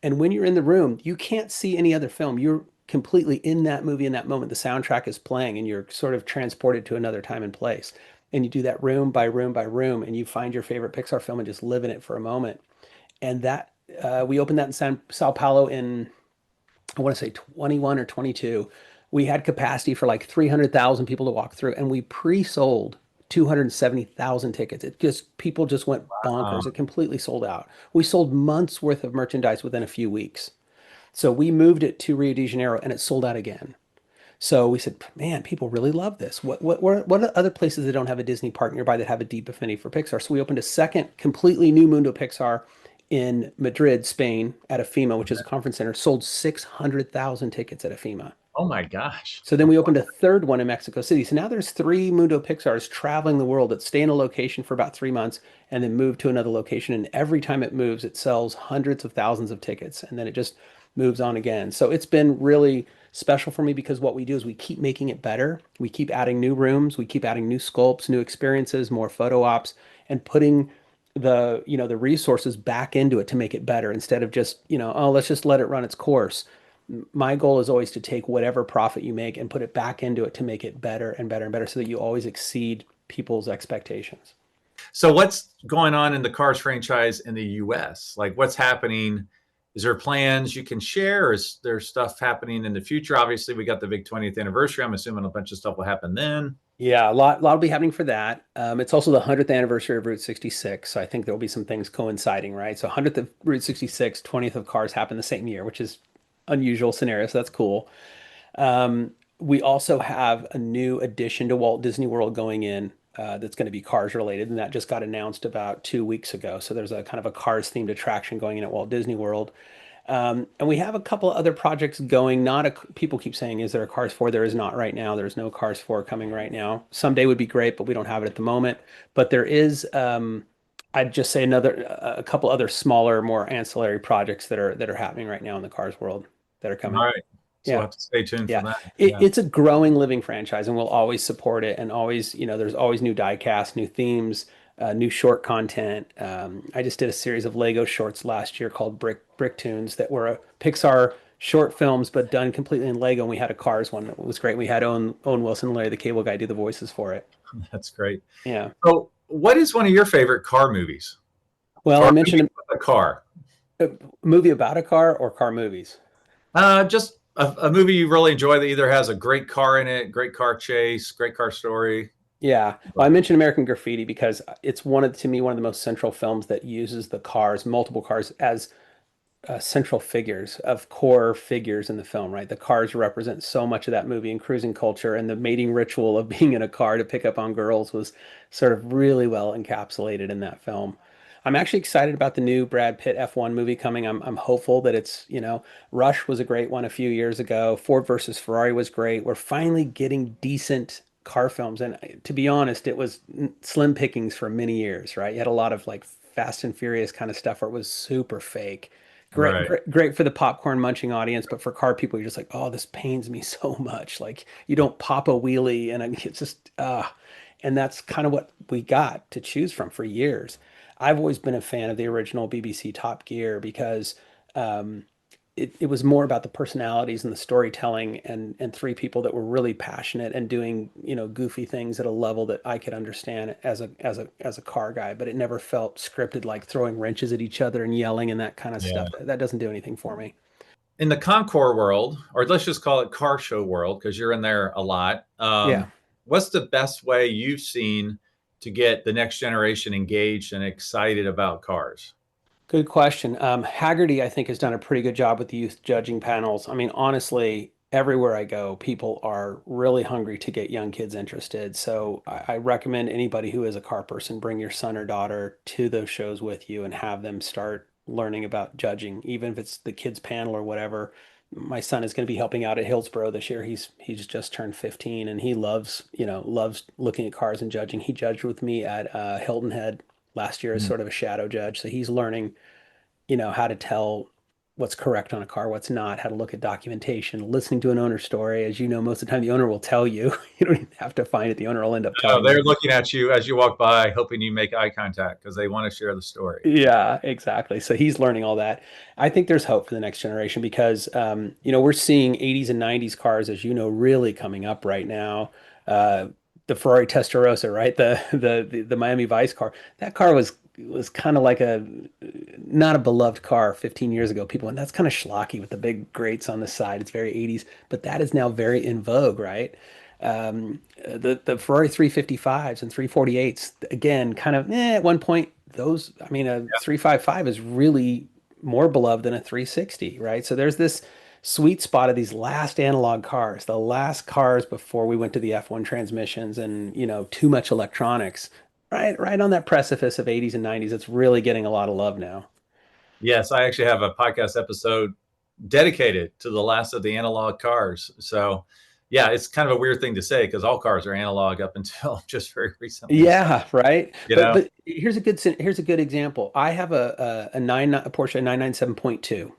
Speaker 3: And when you're in the room, you can't see any other film. You're completely in that movie in that moment. The soundtrack is playing and you're sort of transported to another time and place. And you do that room by room by room and you find your favorite Pixar film and just live in it for a moment. And that we opened that in Sao Paulo in, I want to say 21 or 22. We had capacity for like 300,000 people to walk through, and we pre-sold 270,000 tickets. It just, people just went
Speaker 1: Uh,
Speaker 3: bonkers. It completely sold out. We sold months worth of merchandise within a few weeks. So we moved it to Rio de Janeiro and it sold out again. So we said, man, people really love this. What are other places that don't have a Disney park nearby that have a deep affinity for Pixar? So we opened a second completely new Mundo Pixar in Madrid, Spain, at AFIMA, which is a conference center, sold 600,000 tickets at AFIMA.
Speaker 1: oh my gosh.
Speaker 3: So then we opened a third one in Mexico City. So now there's three Mundo Pixars traveling the world that stay in a location for about 3 months and then move to another location. And every time it moves, it sells hundreds of thousands of tickets. And then it just moves on again. So it's been really special for me because what we do is we keep making it better. We keep adding new rooms, we keep adding new sculpts, new experiences, more photo ops, and putting the resources back into it to make it better instead of just, oh, let's just let it run its course. My goal is always to take whatever profit you make and put it back into it to make it better and better and better so that you always exceed people's expectations.
Speaker 1: So what's going on in the Cars franchise in the US? Like what's happening? Is there plans you can share? Or is there stuff happening in the future? Obviously, we got the big 20th anniversary. I'm assuming a bunch of stuff will happen then.
Speaker 3: Yeah, a lot will be happening for that. It's also the 100th anniversary of Route 66. So I think there'll be some things coinciding, right? So 100th of Route 66, 20th of Cars happen the same year, which is unusual scenario. So that's cool. We also have a new addition to Walt Disney World going in that's going to be Cars related, and that just got announced about 2 weeks ago. So there's a kind of a Cars themed attraction going in at Walt Disney World. And we have a couple of other projects going. Not a, people keep saying, is there a Cars 4? There is not right now. There's no Cars 4 coming right now. Someday would be great, but we don't have it at the moment. But there is, I'd just say a couple other smaller, more ancillary projects that are happening right now in the Cars world that are coming.
Speaker 1: All right. So we'll
Speaker 3: Yeah.
Speaker 1: have to stay tuned for
Speaker 3: Yeah,
Speaker 1: that. Yeah.
Speaker 3: it's a growing living franchise, and we'll always support it. And always, there's always new die casts, new themes, new short content. I just did a series of Lego shorts last year called Brick Tunes that were Pixar short films, but done completely in Lego. And we had a Cars one that was great. We had Owen Wilson, Larry the Cable Guy, do the voices for it.
Speaker 1: That's great.
Speaker 3: Yeah.
Speaker 1: So what is one of your favorite car movies?
Speaker 3: Well,
Speaker 1: Car
Speaker 3: I mentioned
Speaker 1: movie with a car.
Speaker 3: a movie about a car or car movies.
Speaker 1: Just a movie you really enjoy that either has a great car in it, great car chase, great car story.
Speaker 3: Yeah. Well, I mentioned American Graffiti because it's to me, one of the most central films that uses the cars, multiple cars, as central figures of core figures in the film, right? The cars represent so much of that movie and cruising culture, and the mating ritual of being in a car to pick up on girls was sort of really well encapsulated in that film. I'm actually excited about the new Brad Pitt F1 movie coming. I'm hopeful that Rush was a great one a few years ago. Ford versus Ferrari was great. We're finally getting decent car films. And to be honest, it was slim pickings for many years, right? You had a lot of like Fast and Furious kind of stuff where it was super fake. Great,
Speaker 1: Right.
Speaker 3: great, great for the popcorn munching audience, but for car people, you're just like, oh, this pains me so much. Like you don't pop a wheelie, and it's just and that's kind of what we got to choose from for years. I've always been a fan of the original BBC Top Gear because um, it was more about the personalities and the storytelling and three people that were really passionate and doing, goofy things at a level that I could understand as a car guy, but it never felt scripted, like throwing wrenches at each other and yelling and that kind of
Speaker 1: Yeah.
Speaker 3: stuff. That doesn't do anything for me.
Speaker 1: In the Concours world, or let's just call it car show world, because you're in there a lot.
Speaker 3: Yeah.
Speaker 1: What's the best way you've seen to get the next generation engaged and excited about cars?
Speaker 3: Good question. Haggerty, I think, has done a pretty good job with the youth judging panels. I mean, honestly, everywhere I go, people are really hungry to get young kids interested. So I recommend anybody who is a car person, bring your son or daughter to those shows with you and have them start learning about judging, even if it's the kids panel or whatever. My son is going to be helping out at Hillsborough this year. He's just turned 15 and he loves looking at cars and judging. He judged with me at Hilton Head last year as
Speaker 1: Mm.
Speaker 3: sort of a shadow judge. So he's learning, how to tell what's correct on a car, what's not, how to look at documentation, listening to an owner's story. As you know, most of the time the owner will tell you. You don't even have to find it. The owner will end up
Speaker 1: Oh,
Speaker 3: telling you.
Speaker 1: they're looking at you as you walk by, hoping you make eye contact because they want to share the story.
Speaker 3: Yeah, exactly. So he's learning all that. I think there's hope for the next generation because, we're seeing 80s and 90s cars, as you know, really coming up right now. Uh, the Ferrari Testarossa, right? The Miami Vice car. That car was kind of like a not a beloved car 15 years ago. People went, that's kind of schlocky with the big grates on the side. It's very 80s, but that is now very in vogue, right? The Ferrari 355s and 348s, again, kind of at one point, those, I mean, a 355 is really more beloved than a 360, right? So there's this sweet spot of these last analog cars, the last cars before we went to the F1 transmissions and, too much electronics, right on that precipice of 80s and 90s. It's really getting a lot of love now.
Speaker 1: Yes, I actually have a podcast episode dedicated to the last of the analog cars. So, yeah, it's kind of a weird thing to say because all cars are analog up until just very recently.
Speaker 3: Yeah, right.
Speaker 1: You know,
Speaker 3: But here's a good example. I have a Porsche 997.2,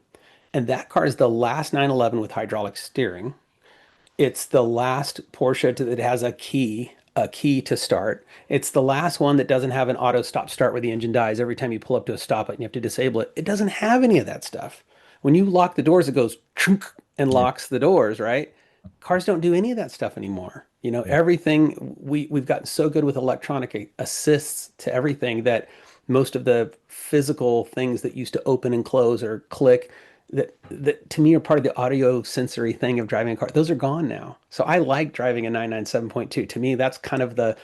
Speaker 3: and that car is the last 911 with hydraulic steering. It's the last Porsche that has a key to start. It's the last one that doesn't have an auto stop start where the engine dies every time you pull up to a stop and you have to disable it. It doesn't have any of that stuff. When you lock the doors, it goes chunk and
Speaker 1: yeah,
Speaker 3: locks the doors, right? Cars don't do any of that stuff anymore.
Speaker 1: yeah.
Speaker 3: Everything we've gotten so good with electronic assists to everything that most of the physical things that used to open and close or click that to me are part of the audio sensory thing of driving a car. Those are gone now. So I like driving a 997.2. To me, that's kind of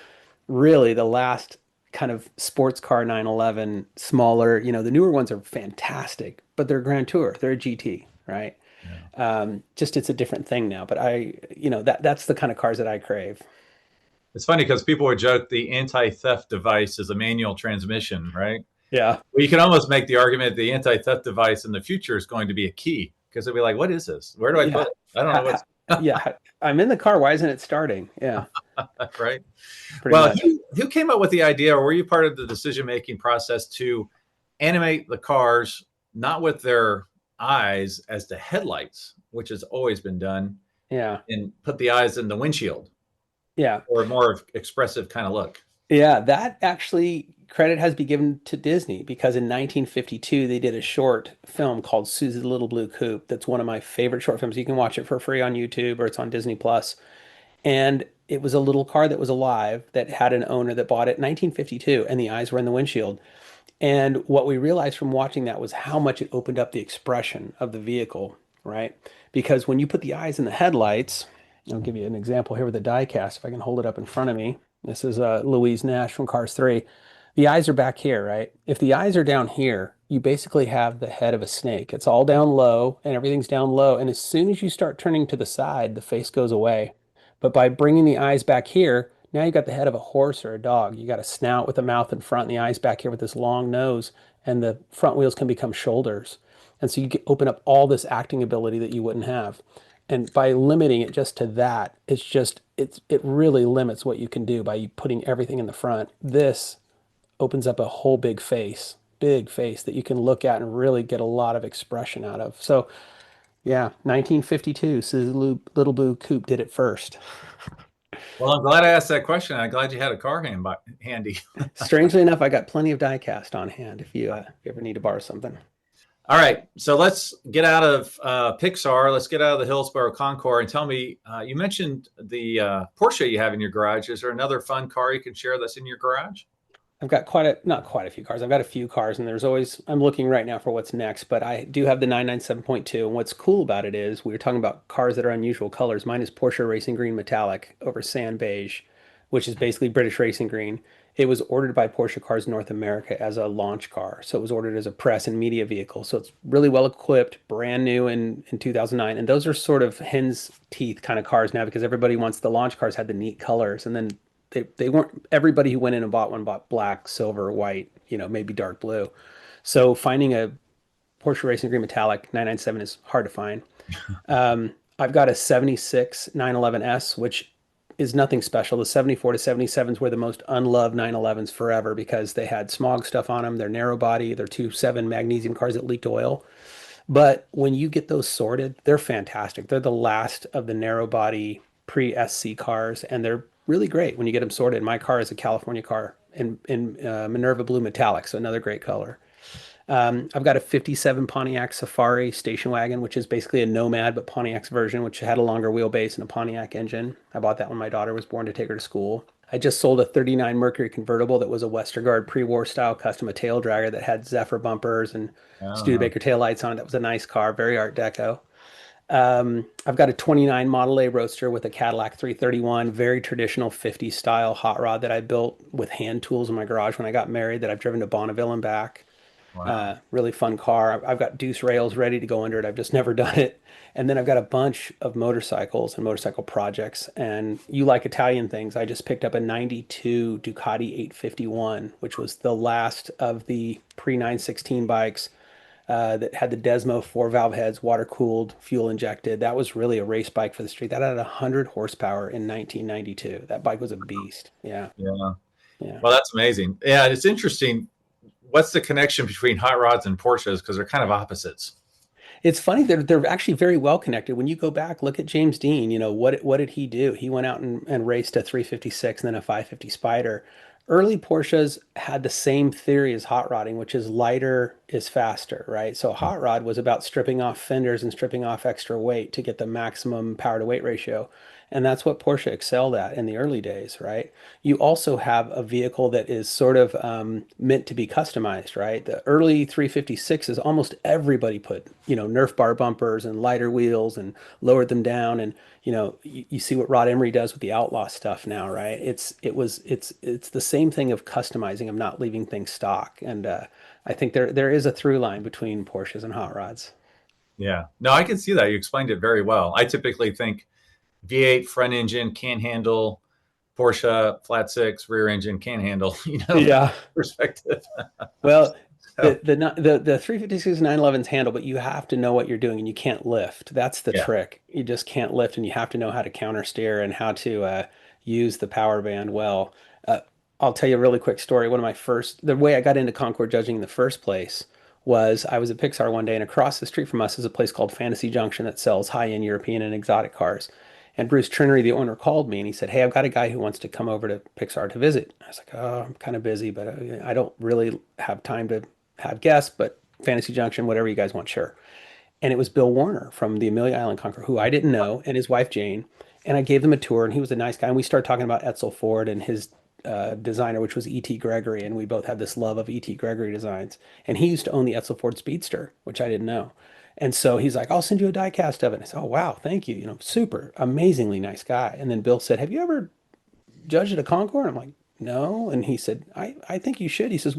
Speaker 3: really the last kind of sports car 911, smaller. The newer ones are fantastic, but they're Grand Tour, they're a GT, right?
Speaker 1: Yeah.
Speaker 3: Just it's a different thing now. But that's the kind of cars that I crave.
Speaker 1: It's funny because people would joke the anti-theft device is a manual transmission, right?
Speaker 3: Yeah.
Speaker 1: Well, you can almost make the argument the anti-theft device in the future is going to be a key because they'll be like, what is this? Where do I
Speaker 3: Yeah.
Speaker 1: put it? I don't know
Speaker 3: Ha-
Speaker 1: what's
Speaker 3: yeah. I'm in the car. Why isn't it starting? Yeah,
Speaker 1: right.
Speaker 3: pretty
Speaker 1: Well,
Speaker 3: much.
Speaker 1: who came up with the idea, or were you part of the decision-making process to animate the cars not with their eyes as the headlights, which has always been done,
Speaker 3: Yeah.
Speaker 1: and put the eyes in the windshield
Speaker 3: Yeah.
Speaker 1: or a more expressive kind of look?
Speaker 3: Yeah, that actually credit has been given to Disney because in 1952 they did a short film called Susie the Little Blue Coupe. That's one of my favorite short films. You can watch it for free on YouTube or it's on Disney Plus. And it was a little car that was alive that had an owner that bought it in 1952 and the eyes were in the windshield. And what we realized from watching that was how much it opened up the expression of the vehicle, right? Because when you put the eyes in the headlights, I'll give you an example here with the die cast, if I can hold it up in front of me. This is Louise Nash from Cars 3. The eyes are back here, right? If the eyes are down here, you basically have the head of a snake. It's all down low and everything's down low. And as soon as you start turning to the side, the face goes away. But by bringing the eyes back here, now you got the head of a horse or a dog. You got a snout with a mouth in front and the eyes back here with this long nose, and the front wheels can become shoulders. And so you get, open up all this acting ability that you wouldn't have. And by limiting it just to that, it really limits what you can do by putting everything in the front. This opens up a whole big face that you can look at and really get a lot of expression out of. So yeah, 1952, Suzy Little Blue Coupe did it first.
Speaker 1: Well, I'm glad I asked that question. I'm glad you had a car handy.
Speaker 3: Strangely enough, I got plenty of die cast on hand if you ever need to borrow something.
Speaker 1: All right, so let's get out of Pixar. Let's get out of the Hillsborough Concours and tell me. You mentioned the Porsche you have in your garage. Is there another fun car you can share that's in your garage?
Speaker 3: I've got not quite a few cars. I've got a few cars, and I'm looking right now for what's next, but I do have the 997.2. And what's cool about it is we were talking about cars that are unusual colors. Mine is Porsche Racing Green Metallic over Sand Beige, which is basically British Racing Green. It was ordered by Porsche Cars North America as a launch car. So it was ordered as a press and media vehicle. So it's really well equipped, brand new in 2009. And those are sort of hen's teeth kind of cars now because everybody wants the launch cars had the neat colors. And then they weren't, everybody who went in and bought one bought black, silver, white, maybe dark blue. So finding a Porsche Racing Green Metallic 997 is hard to find. I've got a 76 911S, which is nothing special. The 74 to 77s were the most unloved 911s forever because they had smog stuff on them. They're narrow body. They're 2.7 magnesium cars that leaked oil. But when you get those sorted, they're fantastic. They're the last of the narrow body pre-SC cars, and they're really great when you get them sorted. My car is a California car in Minerva Blue Metallic, so another great color. I've got a 57 Pontiac Safari station wagon, which is basically a Nomad, but Pontiac's version, which had a longer wheelbase and a Pontiac engine. I bought that when my daughter was born to take her to school. I just sold a 39 Mercury convertible that was a Westergaard pre-war style custom, a tail dragger that had Zephyr bumpers and
Speaker 1: Oh,
Speaker 3: Studebaker tail lights on it. That was a nice car, very Art Deco. I've got a 29 Model A Roadster with a Cadillac 331, very traditional 50s style hot rod that I built with hand tools in my garage when I got married that I've driven to Bonneville and back.
Speaker 1: wow.
Speaker 3: Really fun car. I've got deuce rails ready to go under it. I've just never done it. And then I've got a bunch of motorcycles and motorcycle projects. And you like Italian things. I just picked up a 92 Ducati 851, which was the last of the pre 916 bikes that had the Desmo four valve heads, water cooled, fuel injected. That was really a race bike for the street. That had 100 horsepower in 1992. That bike was a beast. Yeah.
Speaker 1: Yeah.
Speaker 3: Yeah.
Speaker 1: Well, that's amazing. Yeah, it's interesting. What's the connection between hot rods and Porsches? Because they're kind of opposites.
Speaker 3: It's funny, they're actually very well connected. When you go back, look at James Dean. You know, what did he do? He went out and raced a 356 and then a 550 Spider. Early Porsches had the same theory as hot rodding, which is lighter is faster, right? So hot rod was about stripping off fenders and stripping off extra weight to get the maximum power to weight ratio. And that's what Porsche excelled at in the early days, right? You also have a vehicle that is sort of meant to be customized, right? The early 356s, almost everybody put, Nerf bar bumpers and lighter wheels and lowered them down. And, you see what Rod Emery does with the Outlaw stuff now, right? It's the same thing of customizing, of not leaving things stock. And I think there is a through line between Porsches and hot rods.
Speaker 1: Yeah. No, I can see that. You explained it very well. I typically think V8 front engine can handle, Porsche flat six rear engine can handle,
Speaker 3: Yeah.
Speaker 1: perspective.
Speaker 3: Well,
Speaker 1: So,
Speaker 3: the 356 911s handle, but you have to know what you're doing and you can't lift. That's the
Speaker 1: yeah.
Speaker 3: trick. You just can't lift, and you have to know how to counter steer and how to use the power band well. Uh, I'll tell you a really quick story. The way I got into Concours judging in the first place was I was at Pixar one day, and across the street from us is a place called Fantasy Junction that sells high-end European and exotic cars. And Bruce Trinery, the owner, called me and he said, "Hey, I've got a guy who wants to come over to Pixar to visit." I was like, "Oh, I'm kind of busy, but I don't really have time to have guests, but Fantasy Junction, whatever you guys want, sure." And it was Bill Warner from the Amelia Island Conqueror, who I didn't know, and his wife Jane. And I gave them a tour, and he was a nice guy. And we started talking about Edsel Ford and his designer, which was E.T. Gregory. And we both had this love of E.T. Gregory designs. And he used to own the Edsel Ford Speedster, which I didn't know. And so he's like, "I'll send you a die cast of it." And I said, "Oh, wow, thank you. Super, amazingly nice guy." And then Bill said, "Have you ever judged at a Concours?" I'm like, "No." And he said, I think you should. He says,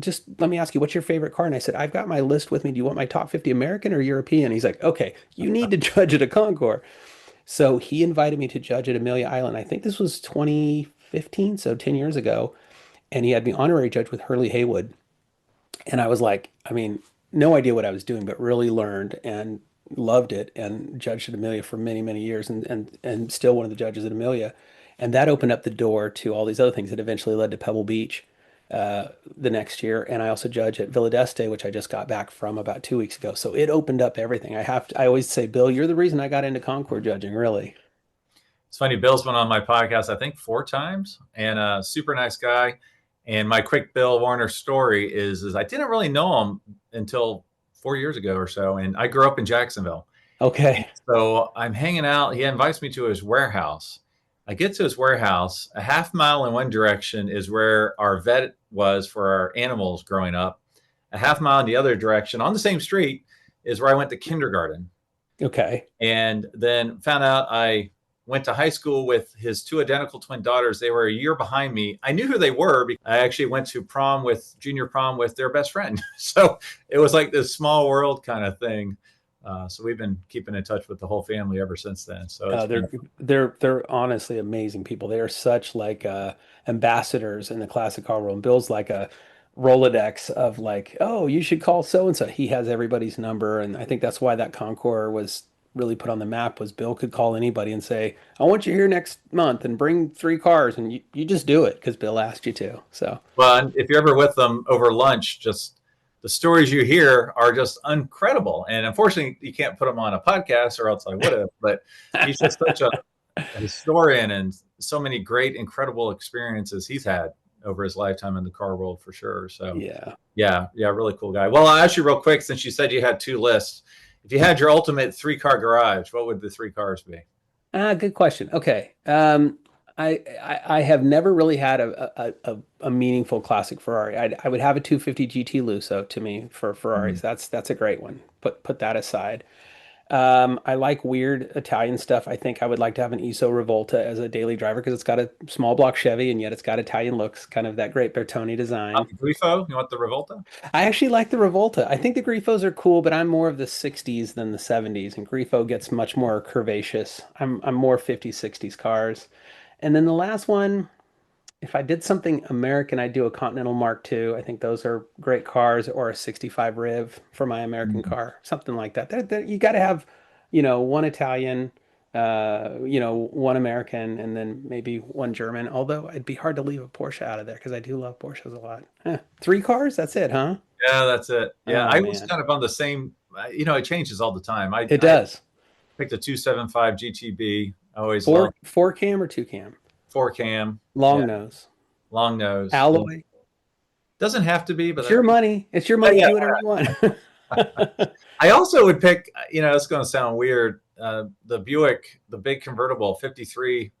Speaker 3: "Just let me ask you, what's your favorite car?" And I said, "I've got my list with me. Do you want my top 50 American or European?" He's like, "Okay, you need to judge at a Concours." So he invited me to judge at Amelia Island. I think this was 2015, so 10 years ago. And he had me honorary judge with Hurley Haywood. And I was like, no idea what I was doing, but really learned and loved it, and judged at Amelia for many, many years, and still one of the judges at Amelia. And that opened up the door to all these other things that eventually led to Pebble Beach the next year. And I also judge at Villa d'Este, which I just got back from about 2 weeks ago. So it opened up everything. I always say, "Bill, you're the reason I got into Concours judging, really."
Speaker 1: It's funny. Bill's been on my podcast, I think 4 times, and a super nice guy. And my quick Bill Warner story is I didn't really know him until 4 years ago or so. And I grew up in Jacksonville.
Speaker 3: Okay.
Speaker 1: So I'm hanging out. He invites me to his warehouse. I get to his warehouse. A half mile in one direction is where our vet was for our animals growing up. A half mile in the other direction on the same street is where I went to kindergarten.
Speaker 3: Okay.
Speaker 1: And then found out I went to high school with his 2 identical twin daughters. They were a year behind me. I knew who they were because I actually went to junior prom with their best friend. So it was like this small world kind of thing. So we've been keeping in touch with the whole family ever since then. So
Speaker 3: They're honestly amazing people. They are such like ambassadors in the classic car world. And Bill's like a Rolodex of like, "Oh, you should call so and so." He has everybody's number, and I think that's why that Concours was really put on the map. Was Bill could call anybody and say, "I want you here next month and bring 3 cars," and you just do it because Bill asked you to. So
Speaker 1: well, and if you're ever with them over lunch, just the stories you hear are just incredible. And unfortunately, you can't put them on a podcast, or else I would have. But he's just such a historian, and so many great, incredible experiences he's had over his lifetime in the car world, for sure. So yeah, really cool guy. Well, I'll ask you real quick, since you said you had 2 lists. If you had your ultimate 3-car garage, what would the 3 cars be?
Speaker 3: Good question. Okay. I have never really had a meaningful classic Ferrari. I would have a 250 GT Lusso to me for Ferraris. That's a great one. Put that aside. I like weird Italian stuff. I think I would like to have an ISO Revolta as a daily driver, because it's got a small block Chevy and yet it's got Italian looks, kind of that great Bertone design.
Speaker 1: Grifo? You want the Revolta?
Speaker 3: I actually like the Revolta. I think the Grifos are cool, but I'm more of the 60s than the 70s, and Grifo gets much more curvaceous. I'm more 50s, 60s cars. And then the last one, if I did something American, I'd do a Continental Mark II. I think those are great cars, or a 65 Riv for my American car, something like that. You got to have, one Italian, one American, and then maybe one German. Although it'd be hard to leave a Porsche out of there, because I do love Porsches a lot. 3 cars, that's it, huh?
Speaker 1: Yeah, that's it. Yeah,
Speaker 3: Oh,
Speaker 1: I was
Speaker 3: man.
Speaker 1: kind of on the same. It changes all the time.
Speaker 3: It does.
Speaker 1: I picked a 275 GTB. I always
Speaker 3: Four
Speaker 1: loved
Speaker 3: four cam or 2 cam?
Speaker 1: 4 cam.
Speaker 3: Long nose.
Speaker 1: Long nose.
Speaker 3: Alloy.
Speaker 1: Doesn't have to be, but
Speaker 3: It's your money. It's your money.
Speaker 1: Yeah.
Speaker 3: Do whatever you want.
Speaker 1: I also would pick, it's going to sound weird, the Buick, the big convertible 53.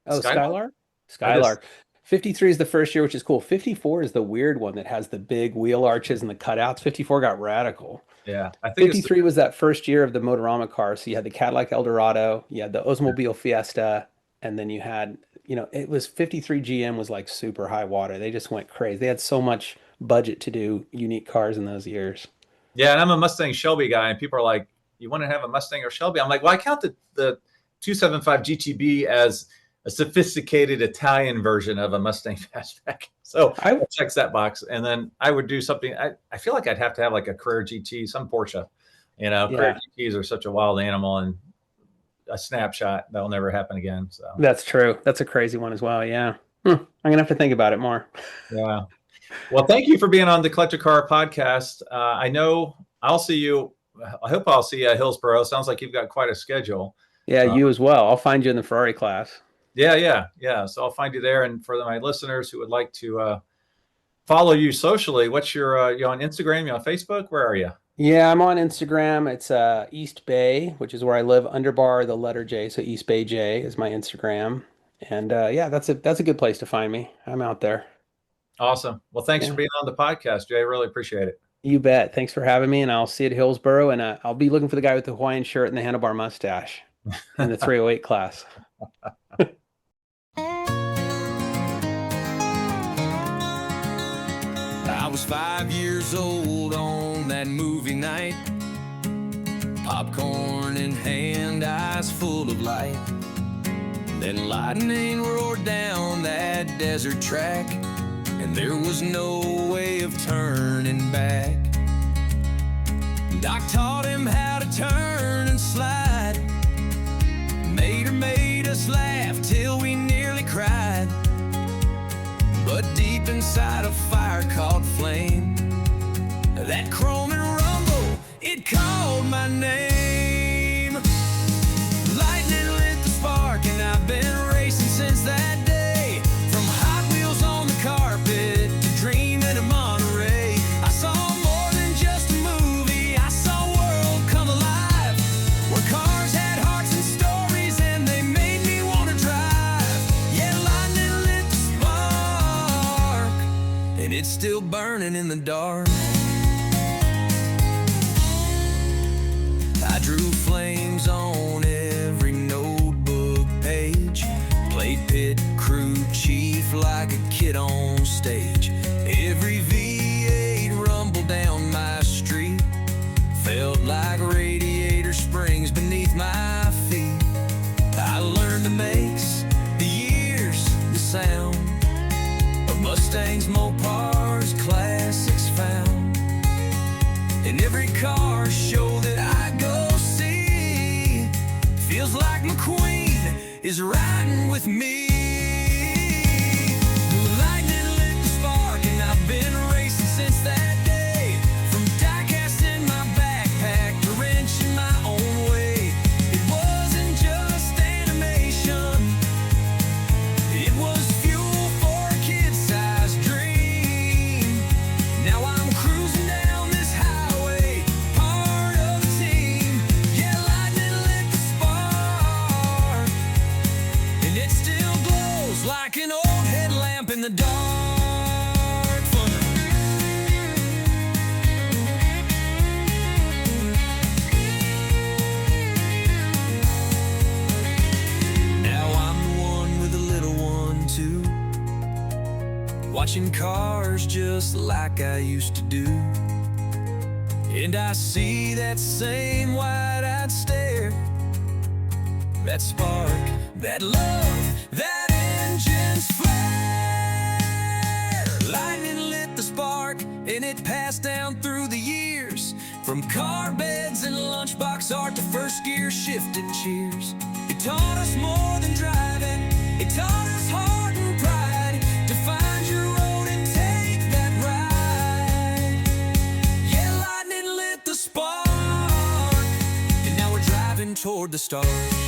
Speaker 3: Oh,
Speaker 1: Skylark?
Speaker 3: Skylark. 53 is the first year, which is cool. 54 is the weird one that has the big wheel arches and the cutouts. 54 got radical.
Speaker 1: Yeah, I think
Speaker 3: 53 was that first year of the Motorama cars. So you had the Cadillac Eldorado, you had the Oldsmobile Fiesta, and then you had, it was 53 GM was like super high water. They just went crazy. They had so much budget to do unique cars in those years.
Speaker 1: Yeah, and I'm a Mustang Shelby guy, and people are like, you want to have a Mustang or Shelby? I'm like, well, I count the 275 GTB as a sophisticated Italian version of a Mustang fastback. So it checks that box. And then I would do something. I feel like I'd have to have like a Carrera GT, some Porsche. Carrera GTs are such a wild animal, and a snapshot that'll never happen again. So
Speaker 3: that's true. That's a crazy one as well. Yeah. I'm gonna have to think about it more.
Speaker 1: Yeah. Well, thank you for being on the Collector Car Podcast. I know I'll see you. I hope I'll see you at Hillsborough. Sounds like you've got quite a schedule.
Speaker 3: Yeah, you as well. I'll find you in the Ferrari class.
Speaker 1: Yeah. So I'll find you there. And for my listeners who would like to follow you socially, what's your you on Instagram? You on Facebook? Where are you?
Speaker 3: Yeah, I'm on Instagram. It's East Bay, which is where I live. Underbar the letter J, so East Bay J is my Instagram. And that's a good place to find me. I'm out there.
Speaker 1: Awesome. Well, thanks for being on the podcast, Jay. I really appreciate it.
Speaker 3: You bet. Thanks for having me, and I'll see you at Hillsborough. And I'll be looking for the guy with the Hawaiian shirt and the handlebar mustache in the 308 class.
Speaker 2: I was 5 years old on that movie night, popcorn in hand, eyes full of light. Then lightning roared down that desert track, and there was no way of turning back. Doc taught him how to turn and slide, made us laugh till we nearly cried. But deep inside a fire caught flame, that chrome and rumble, it called my name. Lightning lit the spark, and I've been racing since that day. From Hot Wheels on the carpet to dreaming of Monterey. I saw more than just a movie, I saw a world come alive, where cars had hearts and stories, and they made me want to drive. Yeah, lightning lit the spark, and it's still burning in the dark. I drew flames on every notebook page, played pit crew chief like a kid on stage. Every V8 rumbled down my street, felt like Radiator Springs beneath my feet. I learned the makes, the years, the sound of Mustangs, Mopars, classics found. In every car show that I go see, feels like McQueen is riding with me. Lightning lit the spark, and I've been racing since that day. watching cars just like I used to do. And I see that same wide-eyed stare, that spark, that love, that engine's flare. Lightning lit the spark, and it passed down through the years, from car beds and lunchbox art to first gear shifting cheers. It taught us more than driving, it taught us heart and pride, to find your road and take that ride. Yeah, lightning lit the spark, and now we're driving toward the stars.